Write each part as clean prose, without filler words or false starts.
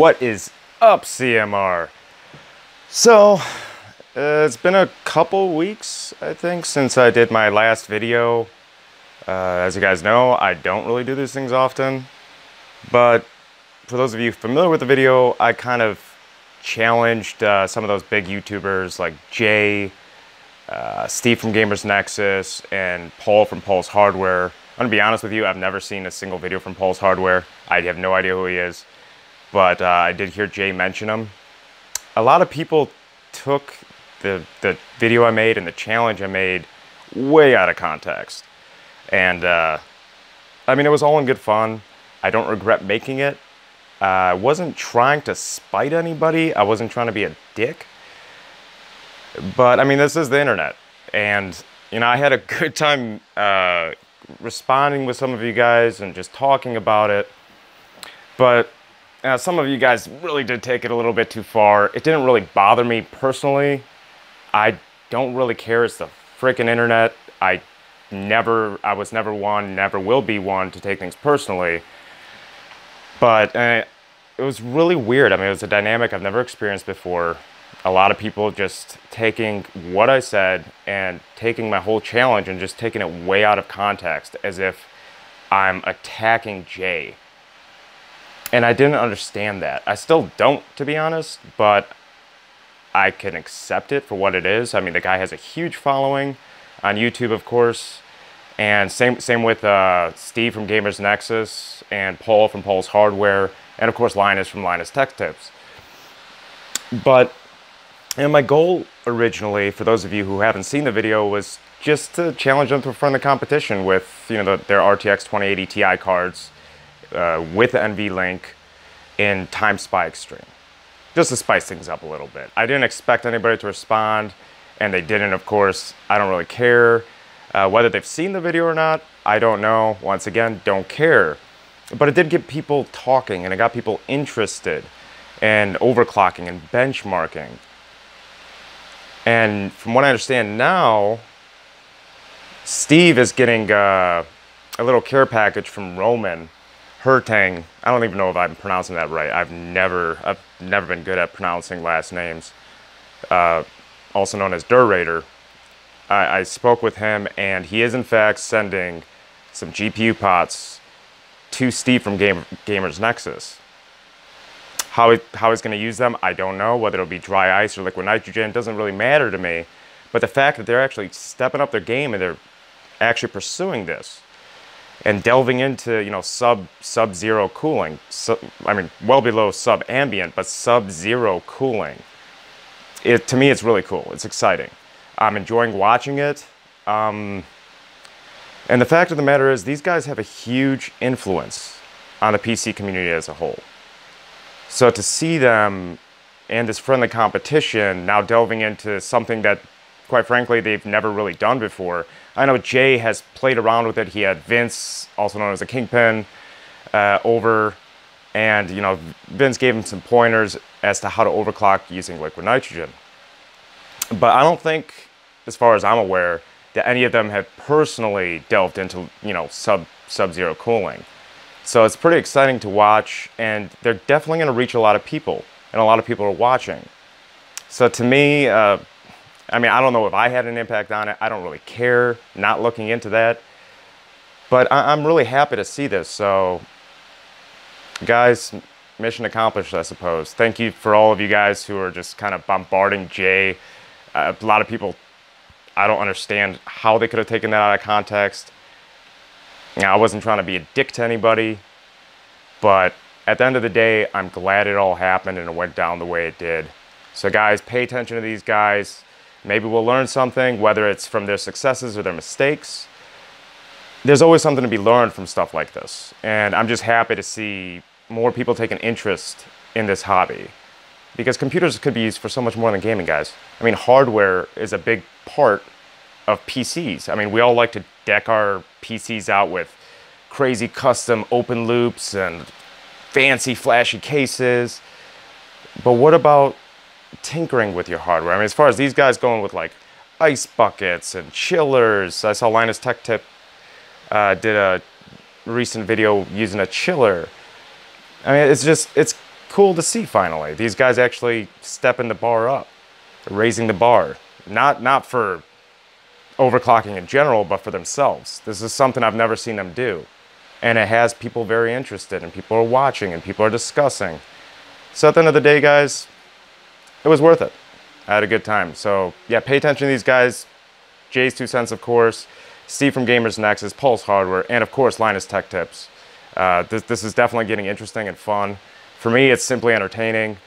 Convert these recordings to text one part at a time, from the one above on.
What is up, CMR? So, it's been a couple weeks, I think, since I did my last video. As you guys know, I don't really do these things often. But for those of you familiar with the video, I kind of challenged some of those big YouTubers like Jay, Steve from Gamers Nexus, and Paul from Paul's Hardware. I'm gonna be honest with you, I've never seen a single video from Paul's Hardware. I have no idea who he is, but I did hear Jay mention him. A lot of people took the video I made and the challenge I made way out of context. And I mean, it was all in good fun. I don't regret making it. I wasn't trying to spite anybody. I wasn't trying to be a dick. But I mean, this is the internet. And, you know, I had a good time responding with some of you guys and just talking about it. But some of you guys really did take it a little bit too far. It didn't really bother me personally. I don't really care. It's the freaking internet. I was never one, never will be one to take things personally. But it was really weird. I mean, it was a dynamic I've never experienced before. A lot of people just taking what I said and taking my whole challenge and just taking it way out of context as if I'm attacking Jay. And I didn't understand that. I still don't, to be honest, but I can accept it for what it is. I mean, the guy has a huge following on YouTube, of course. And same with Steve from Gamers Nexus and Paul from Paul's Hardware, and of course Linus from Linus Tech Tips. But my goal originally, for those of you who haven't seen the video, was just to challenge them to a friendly competition with, you know, their RTX 2080 Ti cards with the NVLink in Time Spy Extreme, just to spice things up a little bit. I didn't expect anybody to respond, and they didn't, of course. I don't really care. Whether they've seen the video or not, I don't know. Once again, don't care. But it did get people talking, and it got people interested in overclocking and benchmarking. And from what I understand now, Steve is getting a little care package from Roman Hertang. I don't even know if I'm pronouncing that right. I've never been good at pronouncing last names. Also known as Durator. I spoke with him, and he is in fact sending some GPU pots to Steve from Gamers Nexus. How he's going to use them, I don't know. Whether it'll be dry ice or liquid nitrogen doesn't really matter to me. But the fact that they're actually stepping up their game and they're actually pursuing this and delving into, you know, sub-zero cooling. I mean, well below sub-ambient, but sub-zero cooling. To me, it's really cool. It's exciting. I'm enjoying watching it. And the fact of the matter is, these guys have a huge influence on the PC community as a whole. So to see them in this friendly competition now delving into something that, quite frankly, they've never really done before. I know Jay has played around with it. He had Vince, also known as the Kingpin, over. And, you know, Vince gave him some pointers as to how to overclock using liquid nitrogen. But I don't think, as far as I'm aware, that any of them have personally delved into, you know, sub-zero cooling. So it's pretty exciting to watch, and they're definitely going to reach a lot of people, and a lot of people are watching. So to me, I mean, I don't know if I had an impact on it. I don't really care, not looking into that. But I'm really happy to see this. So, guys, mission accomplished, I suppose. Thank you for all of you guys who are just kind of bombarding Jay. A lot of people, I don't understand how they could have taken that out of context. You know, I wasn't trying to be a dick to anybody, but at the end of the day, I'm glad it all happened and it went down the way it did. So guys, pay attention to these guys. Maybe we'll learn something, whether it's from their successes or their mistakes. There's always something to be learned from stuff like this. And I'm just happy to see more people take an interest in this hobby. Because computers could be used for so much more than gaming, guys. I mean, hardware is a big part of PCs. I mean, we all like to deck our PCs out with crazy custom open loops and fancy flashy cases. But what about tinkering with your hardware? I mean, as far as these guys going with like ice buckets and chillers. I saw Linus Tech Tip did a recent video using a chiller. I mean, it's cool to see finally. These guys actually stepping the bar up, raising the bar. Not for overclocking in general, but for themselves. This is something I've never seen them do. And it has people very interested, and people are watching, and people are discussing. So at the end of the day, guys, it was worth it. I had a good time. So yeah, pay attention to these guys. Jay's 2 cents, of course. Steve from Gamers Nexus, Pulse Hardware, and of course, Linus Tech Tips. This is definitely getting interesting and fun. For me, it's simply entertaining,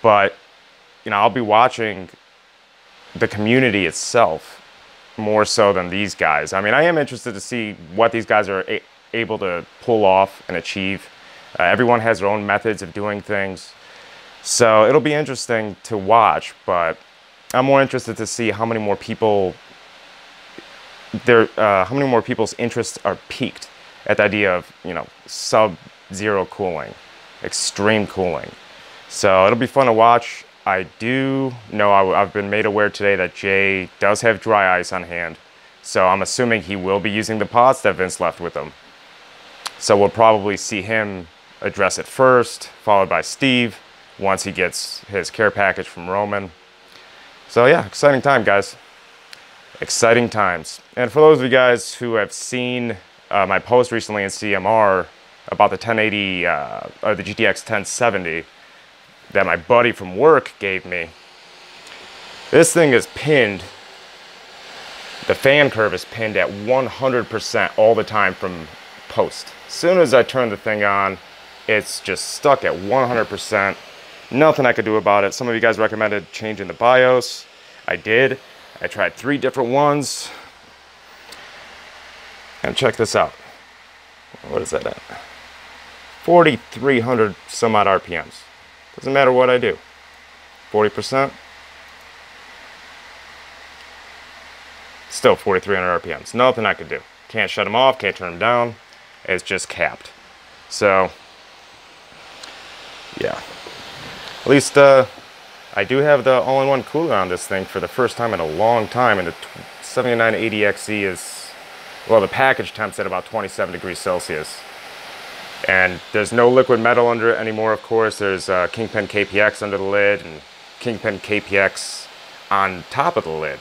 but you know, I'll be watching the community itself more so than these guys. I mean, I am interested to see what these guys are able to pull off and achieve. Everyone has their own methods of doing things, so it'll be interesting to watch, but I'm more interested to see how many more people how many more people's interests are piqued at the idea of, you know, sub-zero cooling, extreme cooling. So it'll be fun to watch. I do know I've been made aware today that Jay does have dry ice on hand, so I'm assuming he will be using the pots that Vince left with him. So we'll probably see him address it first, followed by Steve once he gets his care package from Roman. So yeah, exciting time, guys. Exciting times. And for those of you guys who have seen my post recently in CMR about the 1080 or the GTX 1070 that my buddy from work gave me, this thing is pinned, the fan curve is pinned at 100% all the time from post. As soon as I turn the thing on, it's just stuck at 100%. Nothing I could do about it. Some of you guys recommended changing the BIOS. I did. I tried 3 different ones. And check this out. What is that at? 4,300 some odd RPMs. Doesn't matter what I do. 40%. Still 4,300 RPMs. Nothing I could do. Can't shut them off, can't turn them down. It's just capped. So, yeah. At least I do have the all-in-one cooler on this thing for the first time in a long time, and the 7980XE is, well, the package temp's at about 27 degrees Celsius. And there's no liquid metal under it anymore, of course. There's Kingpin KPX under the lid, and Kingpin KPX on top of the lid,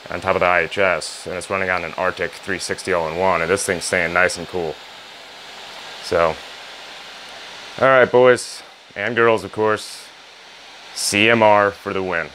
on top of the IHS, and it's running on an Arctic 360 all-in-one, and this thing's staying nice and cool. So, all right, boys and girls, of course, CMR for the win.